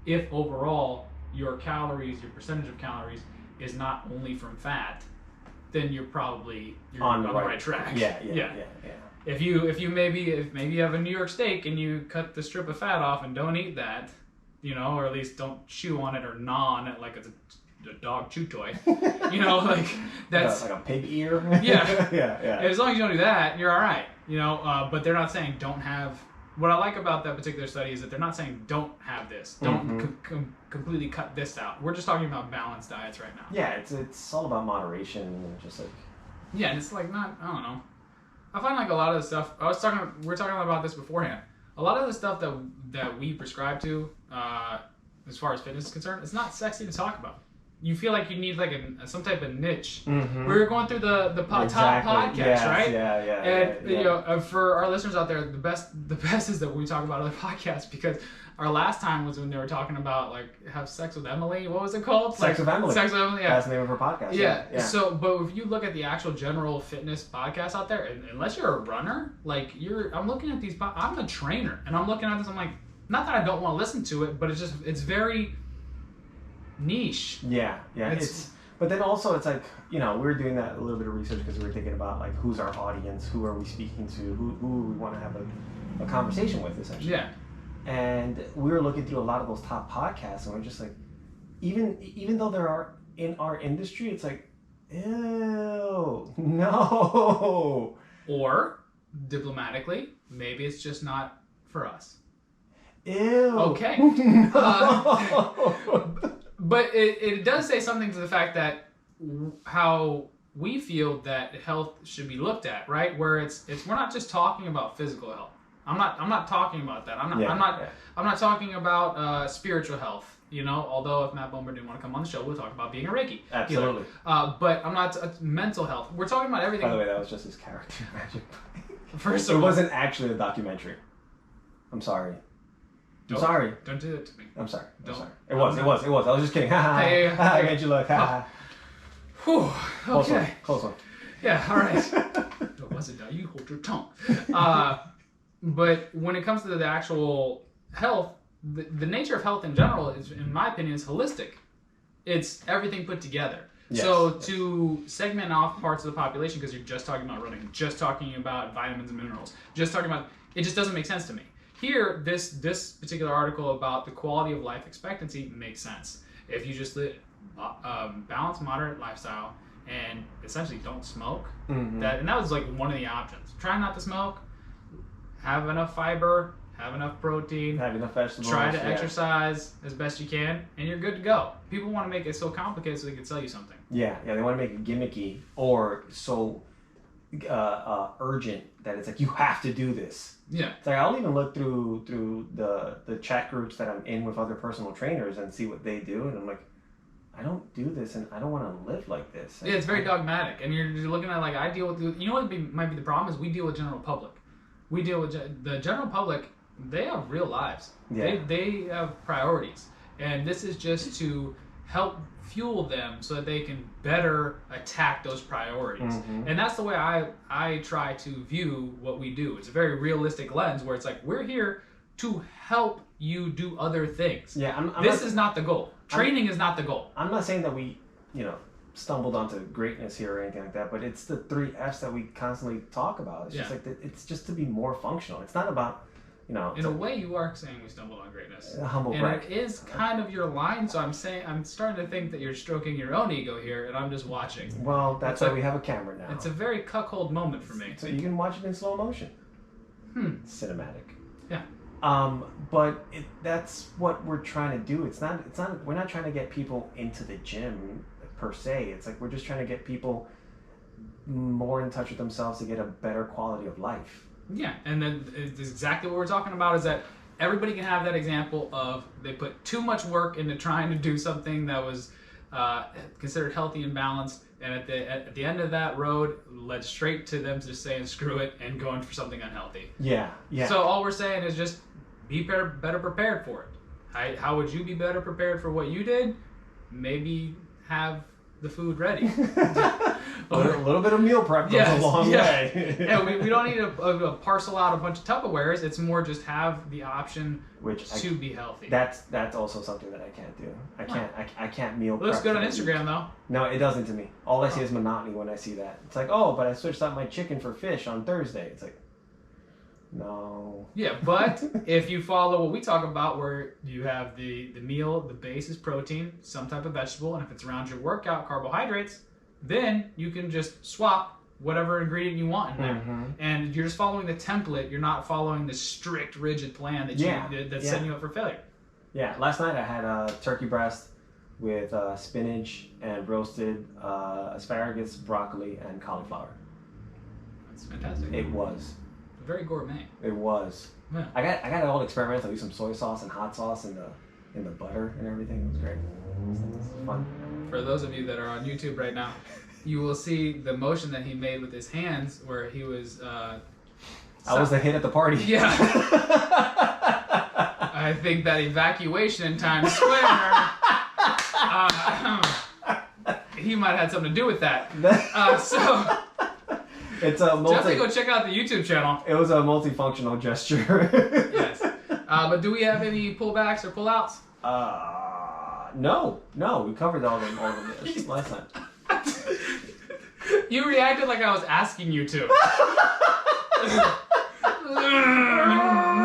if overall your calories, your percentage of calories is not only from fat, then you're on the right track. Yeah. If you maybe you have a New York steak and you cut the strip of fat off and don't eat that, or at least don't chew on it or gnaw on it like it's a dog chew toy, like that's like a pig ear. Yeah. As long as you don't do that, you're all right. But they're not saying don't have. What I like about that particular study is that they're not saying don't have this, don't completely cut this out. We're just talking about balanced diets right now. Yeah, it's all about moderation and just like. Yeah, and it's like I don't know. I find like a lot of the stuff we were talking about this beforehand. A lot of the stuff that we prescribe to, as far as fitness is concerned, it's not sexy to talk about. You feel like you need like some type of niche. We were going through the top podcast, right? Yeah. And for our listeners out there, the best is that we talk about other podcasts, because our last time was when they were talking about like have sex with Emily. What was it called? Sex with Emily. Sex with Emily. Yeah. That's the name of her podcast. Yeah. So, but if you look at the actual general fitness podcasts out there, unless you're a runner, like I'm looking at these. I'm a trainer, and I'm looking at this. I'm like, not that I don't want to listen to it, but it's very niche. Yeah. But then also it's like, we were doing that a little bit of research because we were thinking about like who's our audience, who are we speaking to, who we want to have a conversation with, essentially. Yeah. And we were looking through a lot of those top podcasts, and we're just like, even though there are in our industry, it's like, ew, no. Or diplomatically, maybe it's just not for us. Ew. Okay. But it does say something to the fact that how we feel that health should be looked at, right? Where we're not just talking about physical health. I'm not talking about that. I'm not talking about spiritual health. Although if Matt Bomer didn't want to come on the show, we'll talk about being a Reiki. Absolutely. But I'm not mental health. We're talking about everything. By the way, that was just his character magic. First of all, it wasn't actually a documentary. I'm sorry. Sorry. Don't do that to me. I'm sorry. It was. I was just kidding. I made you look. Whew. Okay. Close one. Yeah. All right. What was it? You hold your tongue. But when it comes to the actual health, the nature of health in general is, in my opinion, is holistic. It's everything put together. Yes. So to segment off parts of the population because you're just talking about running, just talking about vitamins and minerals, just talking about it, just doesn't make sense to me. Here, this particular article about the quality of life expectancy makes sense. If you just live balanced, moderate lifestyle and essentially don't smoke, that was like one of the options. Try not to smoke, have enough fiber, have enough protein, have enough vegetables, try to exercise as best you can, and you're good to go. People want to make it so complicated so they can sell you something. Yeah, they want to make it gimmicky or so urgent that it's like you have to do this. Yeah. It's like I'll even look through the chat groups that I'm in with other personal trainers and see what they do, and I'm like, I don't do this, and I don't want to live like this. Yeah, it's very dogmatic, and you're looking at like I deal with. What might be the problem is we deal with general public. We deal with the general public. They have real lives. Yeah. They have priorities, and this is just to help fuel them so that they can better attack those priorities. And that's the way I try to view what we do. It's a very realistic lens where it's like we're here to help you do other things. Yeah, this is not the goal. Training is not the goal. I'm not saying that we, stumbled onto greatness here or anything like that, but it's the 3 F's that we constantly talk about. It's just like it's just to be more functional. It's not about in a way, you are saying we stumbled on greatness. A humble and brag. It is kind of your line, so I'm starting to think that you're stroking your own ego here, and I'm just watching. Well, that's why we have a camera now. It's a very cuckold moment for me. So you can watch it in slow motion. Cinematic. Yeah. But that's what we're trying to do. It's not. We're not trying to get people into the gym per se. It's like we're just trying to get people more in touch with themselves to get a better quality of life. Yeah, and then it's exactly what we're talking about is that everybody can have that example of they put too much work into trying to do something that was considered healthy and balanced, and at the end of that road led straight to them just saying screw it and going for something unhealthy. Yeah. So all we're saying is just be better prepared for it. How would you be better prepared for what you did? Maybe have the food ready. A little bit of meal prep goes a long way. Yeah, we don't need to parcel out a bunch of Tupperwares. It's more just have the option to be healthy. That's also something that I can't do. I can't meal prep. It looks good on Instagram though. No, it doesn't to me. All I see is monotony when I see that. It's like, oh, but I switched out my chicken for fish on Thursday. It's like, no. Yeah, but if you follow what we talk about, where you have the meal, the base is protein, some type of vegetable, and if it's around your workout, carbohydrates, then you can just swap whatever ingredient you want in there. Mm-hmm. And you're just following the template. You're not following the strict, rigid plan that's setting you up for failure. Yeah, last night I had a turkey breast with spinach and roasted asparagus, broccoli, and cauliflower. That's fantastic. It was. Very gourmet. It was. Yeah. I got it all experimental. I used some soy sauce and hot sauce in the butter and everything. It was great. It was fun. For those of you that are on YouTube right now, you will see the motion that he made with his hands, where he was. I was the hit at the party. Yeah. I think that evacuation in Times Square. He might have had something to do with that. So. It's a definitely go check out the YouTube channel. It was a multifunctional gesture. Yes. But do we have any pullbacks or pullouts? No. We covered all of this last time. You reacted like I was asking you to.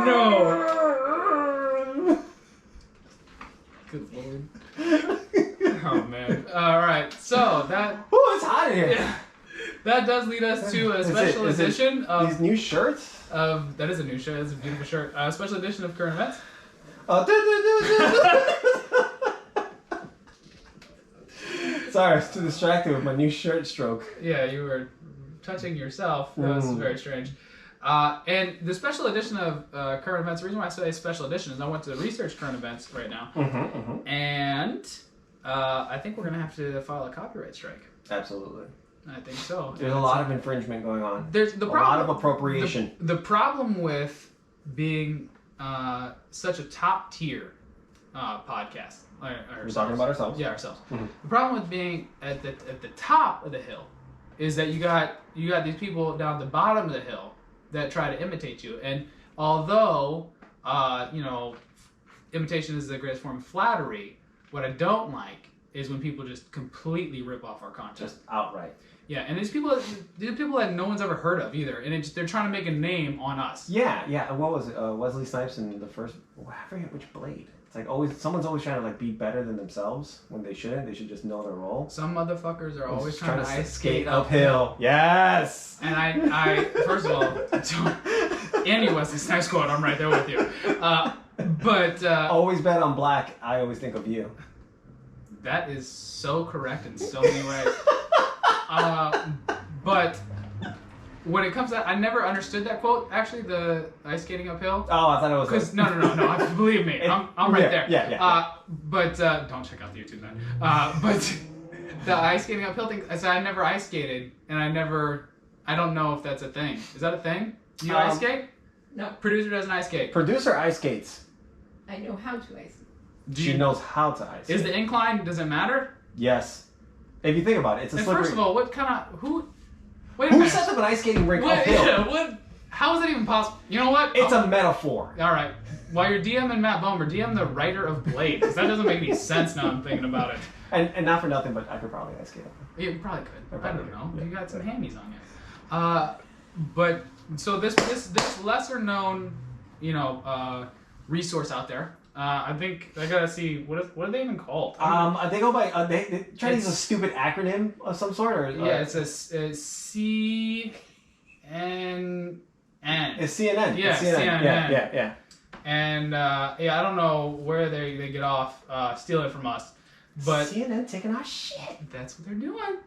No. Good Lord. Oh man. All right. So that. Ooh, it's hot in here. Yeah. That does lead us to a special edition of these new shirts. That is a new shirt. That's a beautiful shirt. A special edition of Current Events. Sorry, I was too distracted with my new shirt stroke. Yeah, you were touching yourself. That was very strange. And the special edition of Current Events, the reason why I say special edition is I went to research Current Events right now. And I think we're going to have to file a copyright strike. Absolutely. I think so. There's a lot of infringement going on. There's a lot of appropriation. The problem with being such a top tier podcast. We're talking about ourselves. Yeah, ourselves. Mm-hmm. The problem with being at the top of the hill is that you got these people down at the bottom of the hill that try to imitate you. And although imitation is the greatest form of flattery, what I don't like is when people just completely rip off our content. Just outright. Yeah, and these people that no one's ever heard of either, and they're trying to make a name on us. Yeah. What was it? Wesley Snipes in the first. I forget which Blade. It's like someone's always trying to be better than themselves when they shouldn't. They should just know their role. Some motherfuckers are always trying to ice skate uphill. Yes. And I first of all, any Wesley Snipes quote, I'm right there with you. But always bet on black. I always think of you. That is so correct in so many ways. But when it comes to that, I never understood that quote. Actually, the ice skating uphill. Oh, I thought it was. Because no. Believe me, I'm right there. Yeah. But don't check out the YouTube then. But the ice skating uphill thing. I said I never ice skated, and I don't know if that's a thing. Is that a thing? Do you ice skate? No. Producer doesn't ice skate. Producer ice skates. I know how to ice. She knows how to ice skate. Is the incline? Does it matter? Yes. If you think about it, it's a slippery. First of all, what kind of who? Wait a Who minute. sets up an ice skating rink What? uphill? Yeah, what? How is that even possible? You know what? It's a metaphor. All right. While you're DMing Matt Bomer, DM the writer of Blade, because that doesn't make any sense now I'm thinking about it. And not for nothing, but I could probably ice skate uphill. Yeah, you probably could. I don't know. Yeah. You got some hammies on you. But so this lesser known, resource out there. I think I gotta see what are they even called? They go by they try to use a stupid acronym of some sort, or yeah, it's a CNN. It's CNN. Yeah, it's CNN. CNN. Yeah. And I don't know where they get off stealing from us, but CNN taking our shit. That's what they're doing.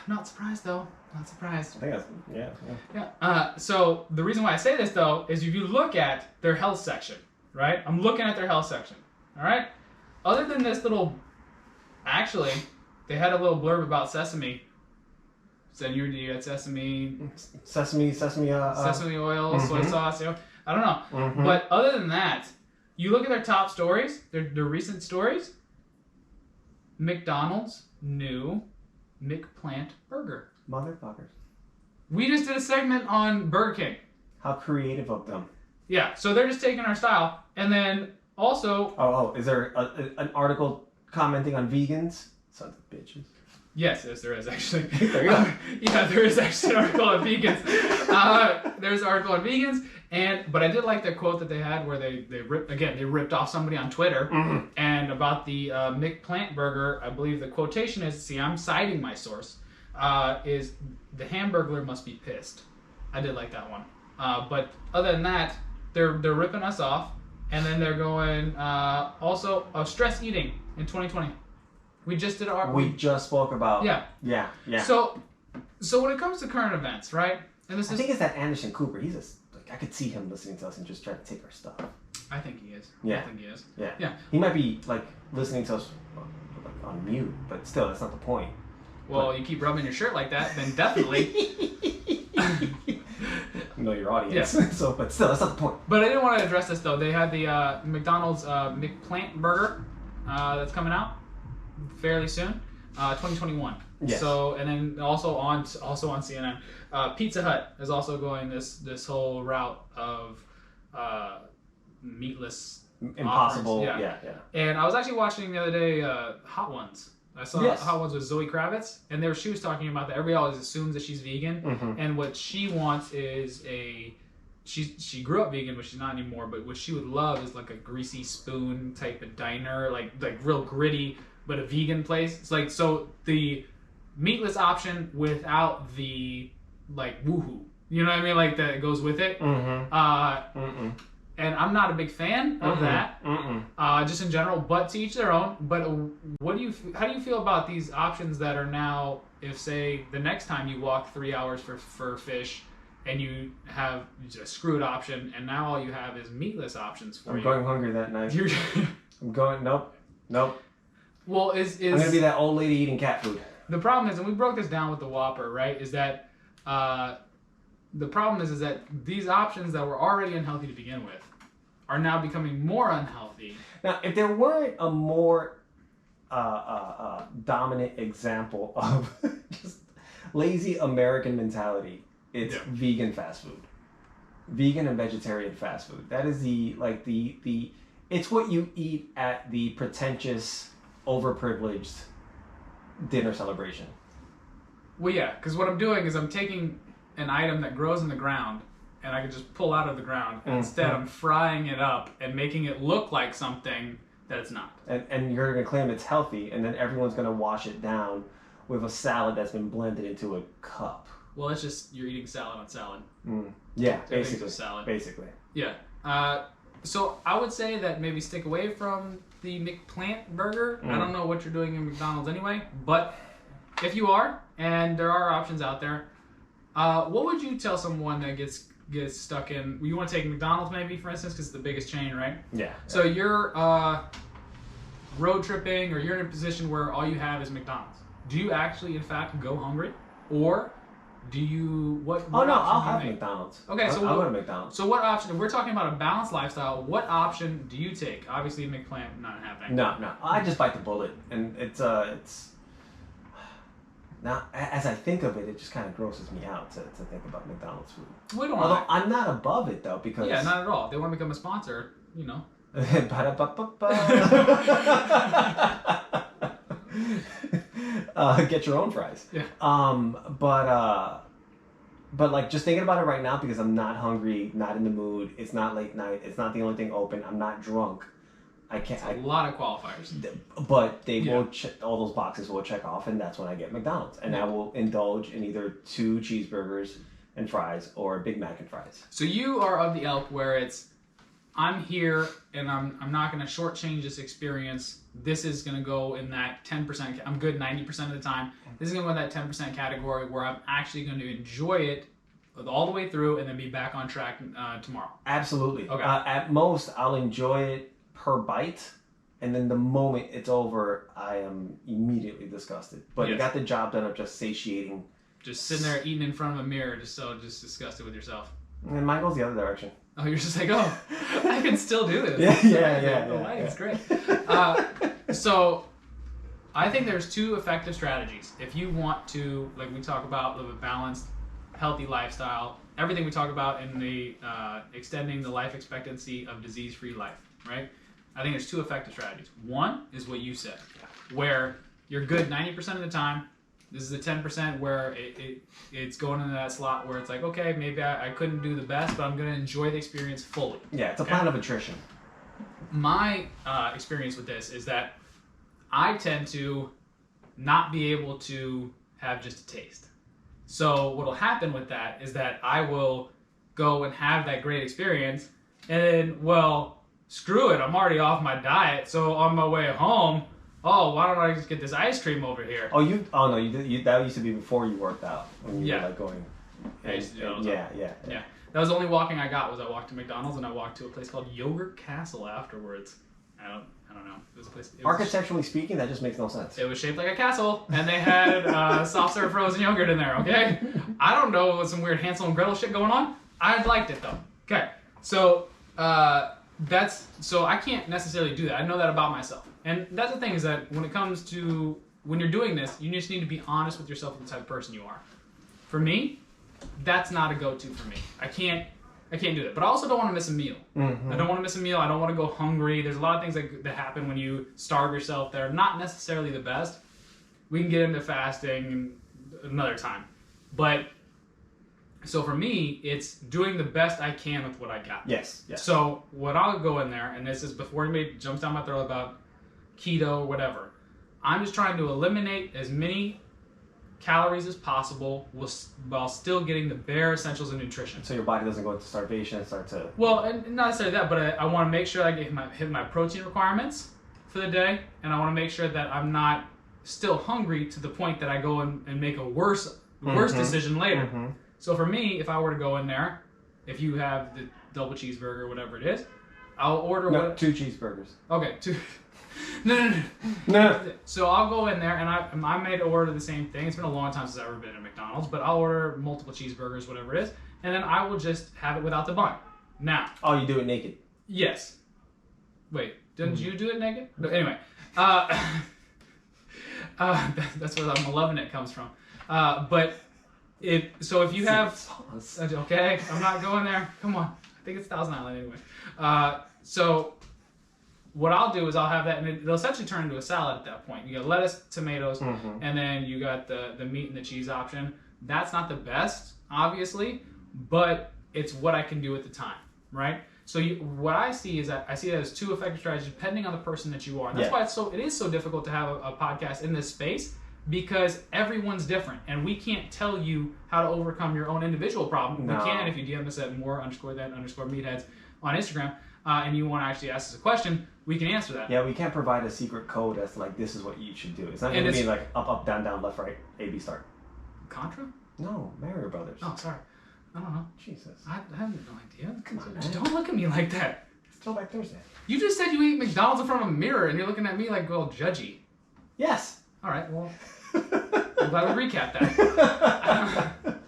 Not surprised though. Not surprised. I think that's Yeah. So the reason why I say this though is if you look at their health section. Right? I'm looking at their health section. All right? Other than this little... Actually, they had a little blurb about sesame. Said you had sesame... Sesame oil, soy sauce, I don't know. Mm-hmm. But other than that, you look at their top stories, their recent stories. McDonald's, new. McPlant burger. Motherfuckers. We just did a segment on Burger King. How creative of them. Yeah, so they're just taking our style. And then also... Oh, is there an article commenting on vegans? Sons of bitches. Yes, there is actually. There you go. Yeah, there is actually an article on vegans. There's an article on vegans, but I did like the quote that they had where they ripped off somebody on Twitter, and about the McPlant burger. I believe the quotation is, see, I'm citing my source, is the Hamburglar must be pissed. I did like that one. But other than that, they're ripping us off, and then they're going also stress eating in 2020. We just did our. We just spoke about. Yeah. So when it comes to current events, right? And this I think it's that Anderson Cooper. He's just like, I could see him listening to us and just trying to take our stuff. I think he is. Yeah. I think he is. Yeah. He might be like listening to us like, on mute, but still, that's not the point. Well, you keep rubbing your shirt like that, then definitely. Know your audience. Yeah. So, but still, that's not the point. But I didn't want to address this though. They had the McDonald's McPlant burger that's coming out fairly soon, 2021. Yes. So, and then also on CNN, Pizza Hut is also going this whole route of meatless Impossible. offerings. Yeah. And I was actually watching the other day Hot Ones. I saw Hot Ones with Zoe Kravitz, and she was talking about that everybody always assumes that she's vegan, and what she wants is she grew up vegan, but she's not anymore. But what she would love is like a greasy spoon type of diner, like real gritty, but a vegan place. It's like, so the meatless option without the like woohoo, you know what I mean, like that goes with it. And I'm not a big fan of that, just in general, but to each their own. But how do you feel about these options that are now, if say the next time you walk 3 hours for fish, and you have a screwed option, and now all you have is meatless options for you? I'm going hungry that night. I'm going, nope. Well, I'm going to be that old lady eating cat food. The problem is, and we broke this down with the Whopper, right, is that the problem is that these options that were already unhealthy to begin with are now becoming more unhealthy. Now, if there weren't a more dominant example of just lazy American mentality, it's vegan fast food. Vegan and vegetarian fast food. That is the it's what you eat at the pretentious, overprivileged dinner celebration. Well, yeah, because what I'm doing is I'm taking an item that grows in the ground and I can just pull out of the ground, and instead I'm frying it up and making it look like something that it's not. And you're going to claim it's healthy, and then everyone's going to wash it down with a salad that's been blended into a cup. Well, it's just you're eating salad on salad. Yeah, basically. Salad. Basically. Yeah. So I would say that maybe stick away from the McPlant burger. I don't know what you're doing in McDonald's anyway, but if you are, and there are options out there, what would you tell someone that gets stuck in? You want to take McDonald's maybe, for instance, because it's the biggest chain, right? Yeah. So you're road tripping, or you're in a position where all you have is McDonald's. Do you actually, in fact, go hungry, or do you I'll have McDonald's. Okay, so I'll go to McDonald's. So what option? If we're talking about a balanced lifestyle, what option do you take? Obviously, McPlant not happening. No. I just bite the bullet, and it's now as I think of it, it just kind of grosses me out to think about McDonald's food. We don't. Although I'm not above it though, because not at all. If they want to become a sponsor, you know. Get your own fries. Yeah. But like just thinking about it right now, because I'm not hungry, not in the mood. It's not late night. It's not the only thing open. I'm not drunk. I can't. It's a lot of qualifiers. But they will all those boxes will check off, and that's when I get McDonald's, and I will indulge in either 2 cheeseburgers and fries or a Big Mac and fries. So you are of the ilk where it's, I'm here and I'm not going to shortchange this experience. This is going to go in that 10%. I'm good 90% of the time. This is going to go in that 10% category where I'm actually going to enjoy it all the way through and then be back on track tomorrow. Absolutely. Okay. At most, I'll enjoy it per bite, and then the moment it's over, I am immediately disgusted. But you got the job done of just satiating. Just sitting there eating in front of a mirror, just disgusted with yourself. And mine goes the other direction. Oh, you're just like, oh, I can still do this. Yeah. The lighting's great. So, I think there's two effective strategies. If you want to, like we talk about, live a balanced, healthy lifestyle, everything we talk about in the extending the life expectancy of disease-free life, right? I think there's two effective strategies. One is what you said, where you're good 90% of the time. This is the 10% where it's going into that slot where it's like, okay, maybe I couldn't do the best, but I'm going to enjoy the experience fully. Yeah, it's a plan of attrition. My experience with this is that I tend to not be able to have just a taste. So what'll happen with that is that I will go and have that great experience, and then, well, screw it, I'm already off my diet, so on my way home, oh, why don't I just get this ice cream over here? Oh, no, that used to be before you worked out, when you were like going. I used to do it all the time. Yeah. That was the only walking I got. I walked to McDonald's and I walked to a place called Yogurt Castle afterwards. I don't know. It was a place. Architecturally speaking, that just makes no sense. It was shaped like a castle, and they had soft serve frozen yogurt in there. Okay, I don't know what some weird Hansel and Gretel shit going on. I liked it though. Okay, so so I can't necessarily do that. I know that about myself, and that's the thing is that when it comes to when you're doing this, you just need to be honest with yourself and the type of person you are. For me, that's not a go-to for me. I can't do that. But I also don't want to miss a meal. Mm-hmm. I don't want to miss a meal. I don't want to go hungry. There's a lot of things that happen when you starve yourself that are not necessarily the best. We can get into fasting another time. But so for me, it's doing the best I can with what I got. Yes. So what I'll go in there, and this is before anybody jumps down my throat about keto or whatever, I'm just trying to eliminate as many calories as possible while still getting the bare essentials of nutrition. So your body doesn't go into starvation and start to... Well, and not necessarily that, but I want to make sure I hit my protein requirements for the day, and I want to make sure that I'm not still hungry to the point that I go and make a worse decision later. Mm-hmm. So for me, if I were to go in there, if you have the double cheeseburger, whatever it is, I'll order... No, 2 cheeseburgers. Okay, 2... No. So I'll go in there and I made to order the same thing. It's been a long time since I've ever been at McDonald's, but I'll order multiple cheeseburgers, whatever it is, and then I will just have it without the bun. Now. Oh, you do it naked? Yes. Wait, didn't you do it naked? No, anyway, that's where the malevolent comes from. But if you have, okay, I'm not going there. Come on, I think it's Thousand Island anyway. So. What I'll do is I'll have that, and it'll essentially turn into a salad at that point. You got lettuce, tomatoes, and then you got the meat and the cheese option. That's not the best, obviously, but it's what I can do at the time, right? So what I see is that I see it as two effective strategies depending on the person that you are. And that's why it is so difficult to have a podcast in this space, because everyone's different, and we can't tell you how to overcome your own individual problem. No. We can if you DM us at more_that_meatheads on Instagram, and you want to actually ask us a question. We can answer that. Yeah, we can't provide a secret code that's like, this is what you should do. It's not going to be like up, down, down, left, right, A, B, start. Contra? No, Mario Brothers. Oh, sorry. I don't know. Jesus. I have no idea. Come on, man. Don't look at me like that. It's Throwback Thursday. You just said you ate McDonald's in front of a mirror, and you're looking at me like, well, judgy. Yes. All right, well, I'm glad we recapped that.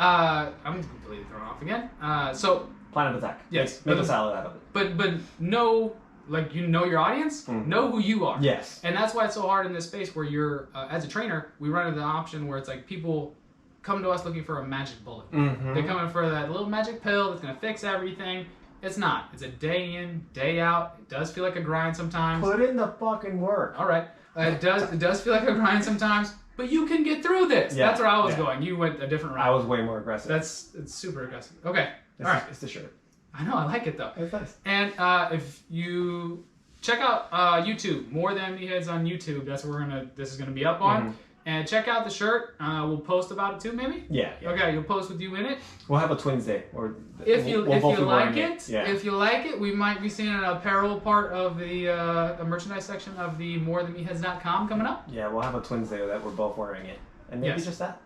I'm completely thrown off again. So... Plan of attack. Yes. Make a salad out of it. But know, like, you know your audience, know who you are. Yes. And that's why it's so hard in this space where you're, as a trainer, we run into the option where it's like people come to us looking for a magic bullet. Mm-hmm. They're coming for that little magic pill that's going to fix everything. It's not. It's a day in, day out. It does feel like a grind sometimes. Put in the fucking work. All right. It does feel like a grind sometimes, but you can get through this. Yeah. That's where I was going. You went a different route. I was way more aggressive. It's super aggressive. Okay. All right. It's the shirt. I know, I like it though. It's nice. And if you check out YouTube, More Than Meatheads on YouTube, that's where this is gonna be up on. Mm-hmm. And check out the shirt. We'll post about it too, maybe. Yeah. Okay, you'll post with you in it. We'll have a Twins Day, or if you like it, we might be seeing an apparel part of the merchandise section of the morethanmeatheads.com coming up. Yeah, we'll have a Twins Day that we're both wearing it, and maybe just that.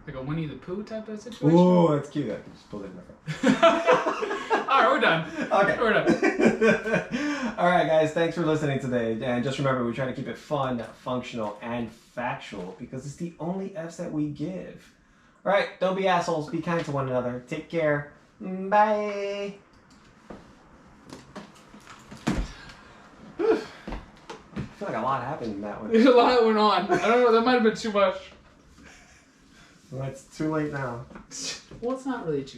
Like a Winnie the Pooh type of situation? Ooh, that's cute. I can just pull it in my phone. All right, we're done. Okay. We're done. All right, guys. Thanks for listening today. And just remember, we're trying to keep it fun, functional, and factual because it's the only F's that we give. All right, don't be assholes. Be kind to one another. Take care. Bye. feel like a lot happened in that one. There's a lot that went on. I don't know. That might have been too much. Well, it's too late now. Well, it's not really too